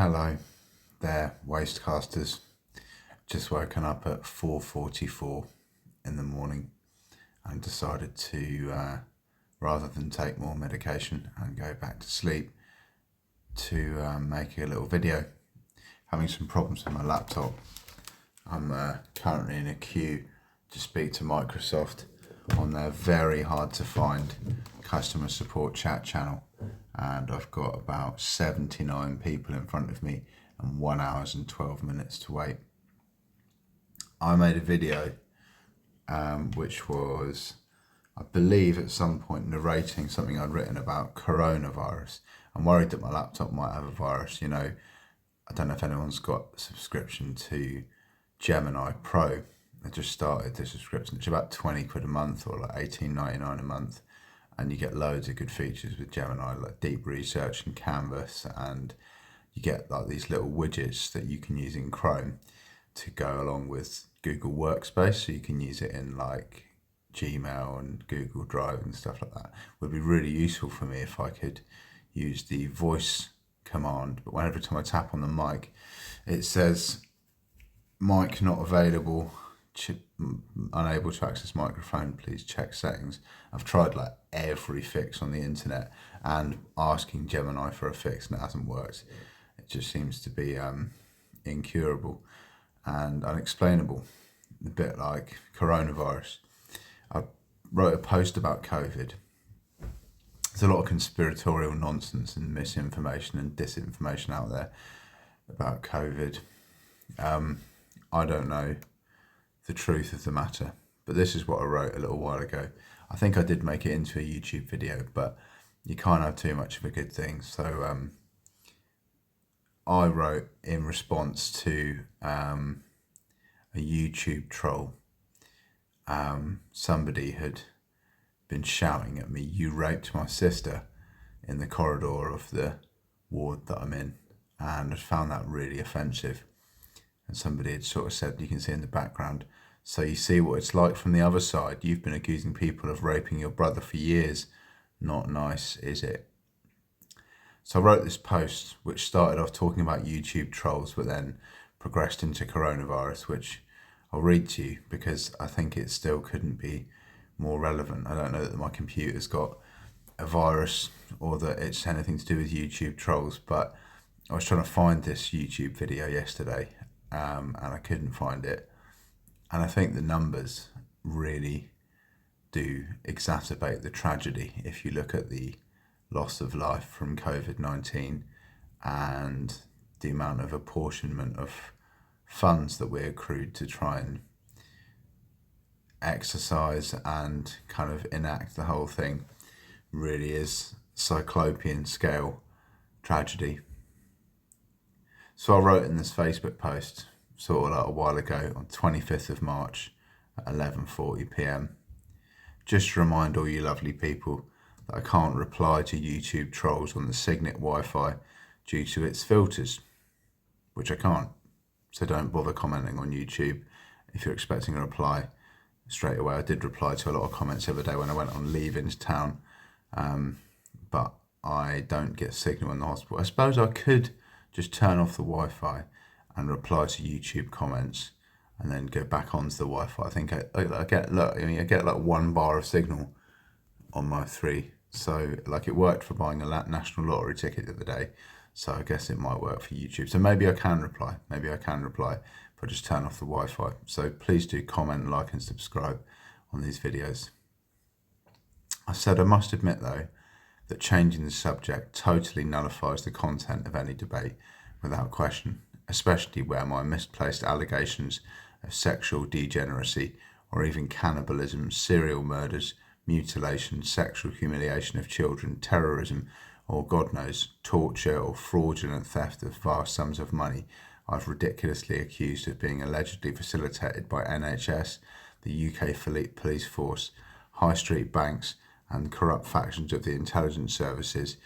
Hello there, Wastecasters. Just woken up at 4:44 in the morning and decided to, rather than take more medication and go back to sleep, to make a little video. Having some problems with my laptop. I'm currently in a queue to speak to Microsoft on their very hard to find customer support chat channel, and I've got about 79 people in front of me and 1 hour and 12 minutes to wait. I made a video which was, I believe, at some point narrating something I'd written about coronavirus. I'm worried that my laptop might have a virus. I don't know if anyone's got a subscription to Gemini Pro. I just started the subscription. It's about 20 quid a month, or like 18.99 a month, and you get loads of good features with Gemini, like deep research and Canvas, and you get like these little widgets that you can use in Chrome to go along with Google Workspace, so you can use it in like Gmail and Google Drive and stuff like that. It would be really useful for me if I could use the voice command, but whenever time I tap on the mic, it says mic not available, unable to access microphone, please check settings. I've tried like every fix on the internet and asking Gemini for a fix, and it hasn't worked. It just seems to be incurable and unexplainable, a bit like coronavirus. I wrote a post about COVID. There's a lot of conspiratorial nonsense and misinformation and disinformation out there about COVID. I don't know the truth of the matter, but this is what I wrote a little while ago. I think I did make it into a YouTube video, but you can't have too much of a good thing. So I wrote in response to a YouTube troll. Somebody had been shouting at me, "You raped my sister," in the corridor of the ward that I'm in, and I found that really offensive. And somebody had sort of said, you can see in the background, "So you see what it's like from the other side. You've been accusing people of raping your brother for years. Not nice, is it?" So I wrote this post, which started off talking about YouTube trolls, but then progressed into coronavirus, which I'll read to you because I think it still couldn't be more relevant. I don't know that my computer's got a virus or that it's anything to do with YouTube trolls, but I was trying to find this YouTube video yesterday, and I couldn't find it. And I think the numbers really do exacerbate the tragedy if you look at the loss of life from COVID-19 and the amount of apportionment of funds that we accrued to try and exercise and kind of enact the whole thing. Really is cyclopean scale tragedy. So I wrote in this Facebook post sort of like a while ago on 25th of March at 11:40 p.m. Just to remind all you lovely people that I can't reply to YouTube trolls on the Signet Wi-Fi due to its filters, which I can't. So don't bother commenting on YouTube if you're expecting a reply straight away. I did reply to a lot of comments the other day when I went on leave into town, but I don't get signal in the hospital. I suppose I could just turn off the Wi-Fi and reply to YouTube comments and then go back onto the Wi-Fi. I think I get like 1 bar of signal on my 3. So like it worked for buying a national lottery ticket the other day. So I guess it might work for YouTube. So maybe I can reply. If I just turn off the Wi-Fi. So please do comment, like and subscribe on these videos. I said I must admit though that changing the subject totally nullifies the content of any debate without question, especially where my misplaced allegations of sexual degeneracy or even cannibalism, serial murders, mutilation, sexual humiliation of children, terrorism, or God knows, torture or fraudulent theft of vast sums of money I've ridiculously accused of being allegedly facilitated by NHS, the UK police force, high street banks, and corrupt factions of the intelligence services,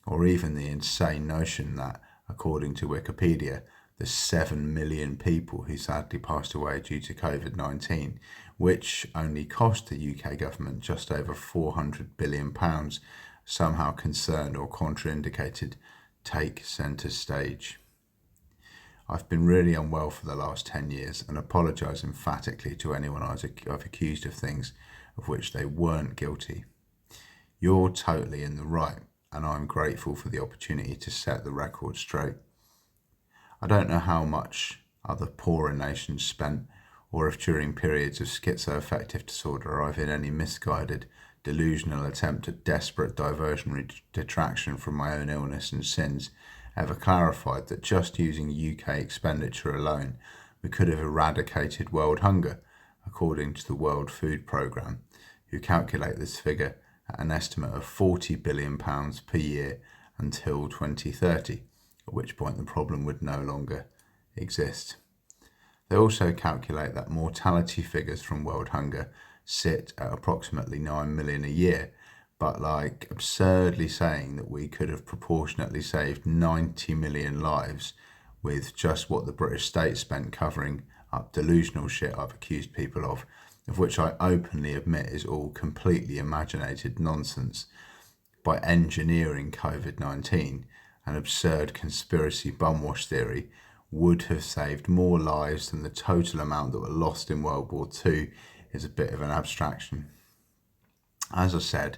or even the insane notion that, according to Wikipedia, the 7 million people who sadly passed away due to COVID-19, which only cost the UK government just over £400 billion, somehow concerned or contraindicated, take centre stage. I've been really unwell for the last 10 years and apologise emphatically to anyone I've accused of things of which they weren't guilty. You're totally in the right, and I'm grateful for the opportunity to set the record straight. I don't know how much other poorer nations spent, or if during periods of schizoaffective disorder I've in any misguided, delusional attempt at desperate diversionary detraction from my own illness and sins, ever clarified that just using UK expenditure alone, we could have eradicated world hunger, according to the World Food Programme, who calculate this figure at an estimate of £40 billion per year until 2030, at which point the problem would no longer exist. They also calculate that mortality figures from world hunger sit at approximately 9 million a year, but like absurdly saying that we could have proportionately saved 90 million lives with just what the British state spent covering up delusional shit I've accused people of which I openly admit is all completely imaginated nonsense, by engineering COVID-19, an absurd conspiracy bumwash theory, would have saved more lives than the total amount that were lost in World War II is a bit of an abstraction. As I said,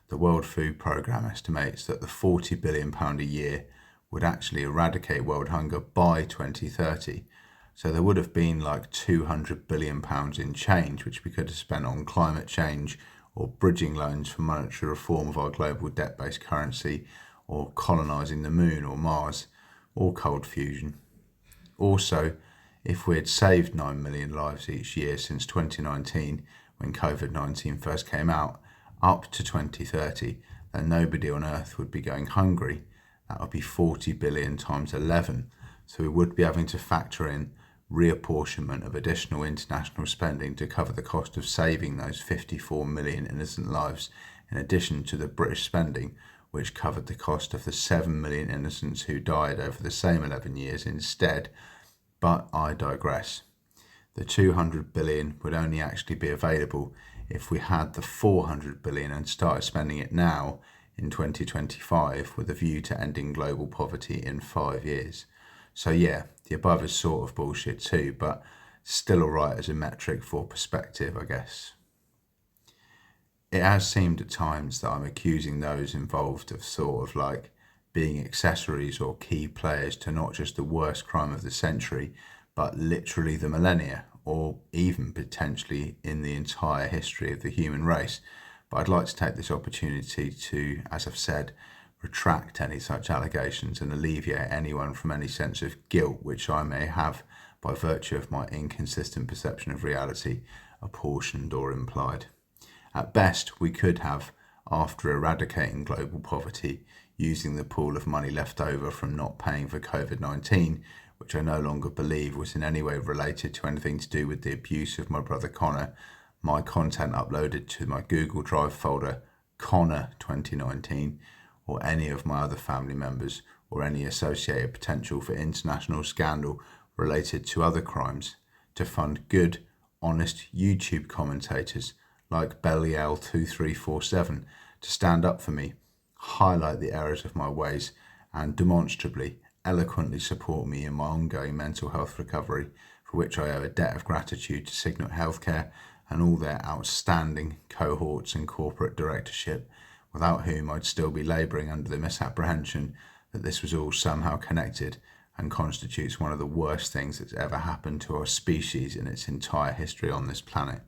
the World Food Programme estimates that the £40 billion a year would actually eradicate world hunger by 2030. So there would have been like £200 billion in change, which we could have spent on climate change or bridging loans for monetary reform of our global debt-based currency, or colonising the moon or Mars, or cold fusion. Also, if we had saved 9 million lives each year since 2019, when COVID-19 first came out, up to 2030, then nobody on Earth would be going hungry. That would be 40 billion times 11. So we would be having to factor in reapportionment of additional international spending to cover the cost of saving those 54 million innocent lives, in addition to the British spending, which covered the cost of the 7 million innocents who died over the same 11 years instead. But I digress. The 200 billion would only actually be available if we had the 400 billion and started spending it now in 2025 with a view to ending global poverty in 5 years. So yeah, the above is sort of bullshit too, but still alright as a metric for perspective, I guess. It has seemed at times that I'm accusing those involved of sort of like being accessories or key players to not just the worst crime of the century, but literally the millennia, or even potentially in the entire history of the human race. But I'd like to take this opportunity to, as I've said, retract any such allegations and alleviate anyone from any sense of guilt which I may have by virtue of my inconsistent perception of reality, apportioned or implied. At best, we could have, after eradicating global poverty, using the pool of money left over from not paying for COVID-19, which I no longer believe was in any way related to anything to do with the abuse of my brother Connor, my content uploaded to my Google Drive folder, Connor 2019, or any of my other family members, or any associated potential for international scandal related to other crimes, to fund good, honest YouTube commentators like Belial2347 to stand up for me, highlight the errors of my ways, and demonstrably, eloquently support me in my ongoing mental health recovery, for which I owe a debt of gratitude to Signal Healthcare and all their outstanding cohorts and corporate directorship, without whom I'd still be labouring under the misapprehension that this was all somehow connected and constitutes one of the worst things that's ever happened to our species in its entire history on this planet.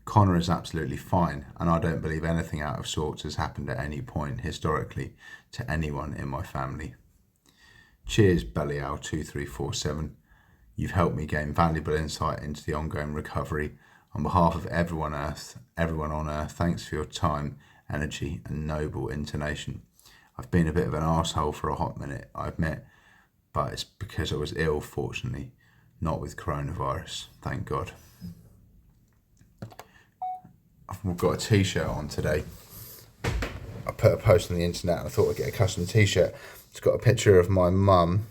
Connor is absolutely fine, and I don't believe anything out of sorts has happened at any point historically to anyone in my family. Cheers, Belial2347. You've helped me gain valuable insight into the ongoing recovery. On behalf of everyone on Earth, thanks for your time, energy and noble intonation. I've been a bit of an arsehole for a hot minute, I admit, but it's because I was ill, fortunately, not with coronavirus, thank God. I've got a t-shirt on today. I put a post on the internet and I thought I'd get a custom t-shirt. It's got a picture of my mum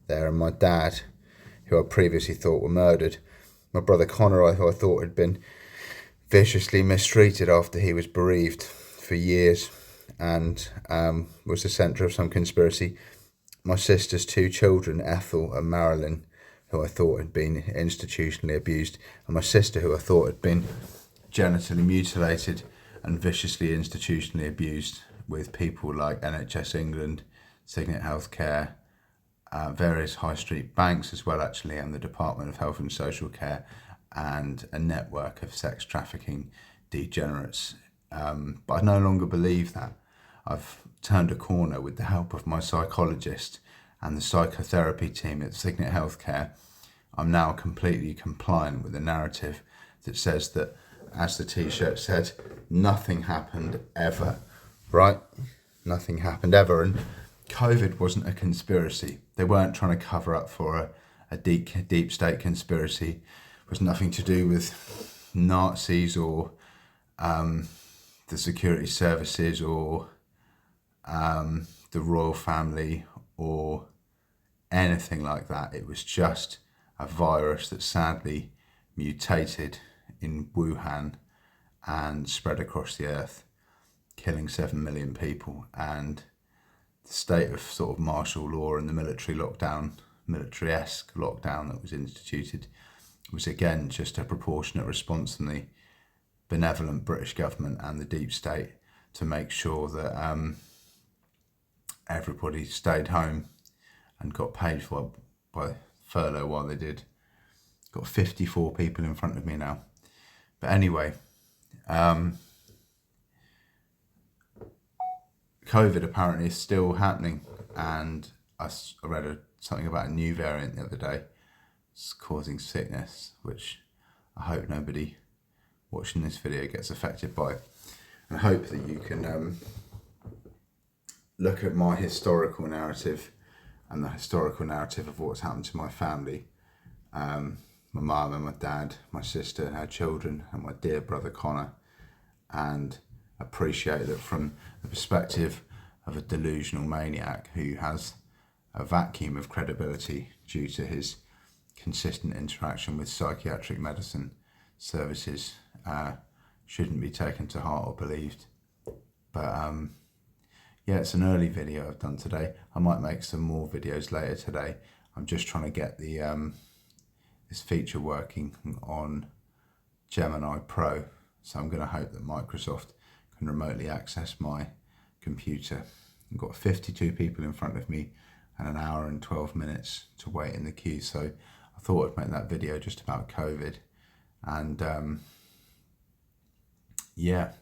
there and my dad, who I previously thought were murdered. My brother Connor, who I thought had been viciously mistreated after he was bereaved for years and was the centre of some conspiracy. my sister's 2 children, Ethel and Marilyn, who I thought had been institutionally abused, and my sister, who I thought had been genitally mutilated and viciously institutionally abused with people like NHS England, Signet Healthcare, various high street banks as well, actually, and the Department of Health and Social Care, and a network of sex trafficking degenerates. But I no longer believe that. I've turned a corner with the help of my psychologist and the psychotherapy team at Signet Healthcare. I'm now completely compliant with the narrative that says that, as the t-shirt said, nothing happened ever, right? Nothing happened ever. And COVID wasn't a conspiracy. They weren't trying to cover up for a deep state conspiracy. It was nothing to do with Nazis or the security services or the royal family or anything like that. It was just a virus that sadly mutated in Wuhan and spread across the earth, killing 7 million people. And the state of sort of martial law and the military-esque lockdown that was instituted was again just a proportionate response from the benevolent British government and the deep state to make sure that everybody stayed home and got paid for by furlough while they did. Got 54 people in front of me now. But anyway, COVID apparently is still happening, and I read something about a new variant the other day. It's causing sickness, which I hope nobody watching this video gets affected by. And I hope that you can look at my historical narrative and the historical narrative of what's happened to my family. My mum and my dad, my sister and her children, and my dear brother Connor, and appreciate that from the perspective of a delusional maniac who has a vacuum of credibility due to his consistent interaction with psychiatric medicine services, shouldn't be taken to heart or believed. But yeah, it's an early video I've done today. I might make some more videos later today. I'm just trying to get the this feature working on Gemini Pro. So I'm going to hope that Microsoft can remotely access my computer. I've got 52 people in front of me and an hour and 12 minutes to wait in the queue. So I thought I'd make that video just about COVID. And yeah,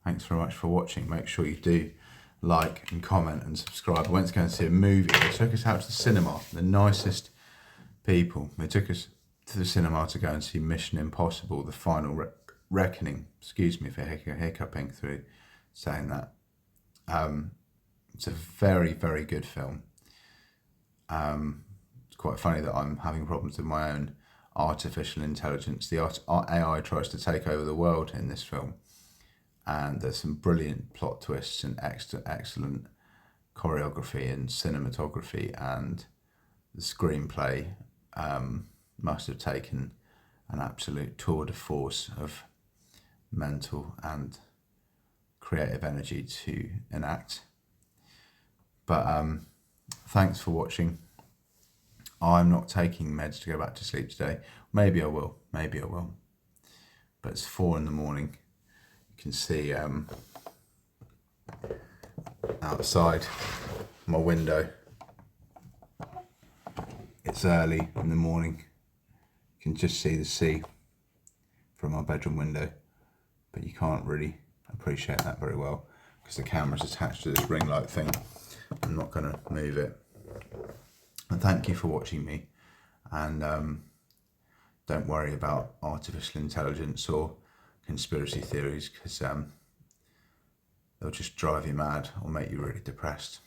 thanks very much for watching. Make sure you do like and comment and subscribe. I went to go and see a movie. They took us out to the cinema, the nicest people. They took us to the cinema to go and see Mission Impossible, The Final Reckoning. Excuse me for hiccuping through saying that. It's a very, very good film. It's quite funny that I'm having problems with my own artificial intelligence. The AI tries to take over the world in this film. And there's some brilliant plot twists and excellent choreography and cinematography, and the screenplay must have taken an absolute tour de force of mental and creative energy to enact. But thanks for watching. I'm not taking meds to go back to sleep today. Maybe I will. But it's 4 in the morning. You can see outside my window. It's early in the morning. You can just see the sea from my bedroom window, but you can't really appreciate that very well because the camera's attached to this ring light thing. I'm not going to move it. And thank you for watching me. And don't worry about artificial intelligence or conspiracy theories, because they'll just drive you mad or make you really depressed.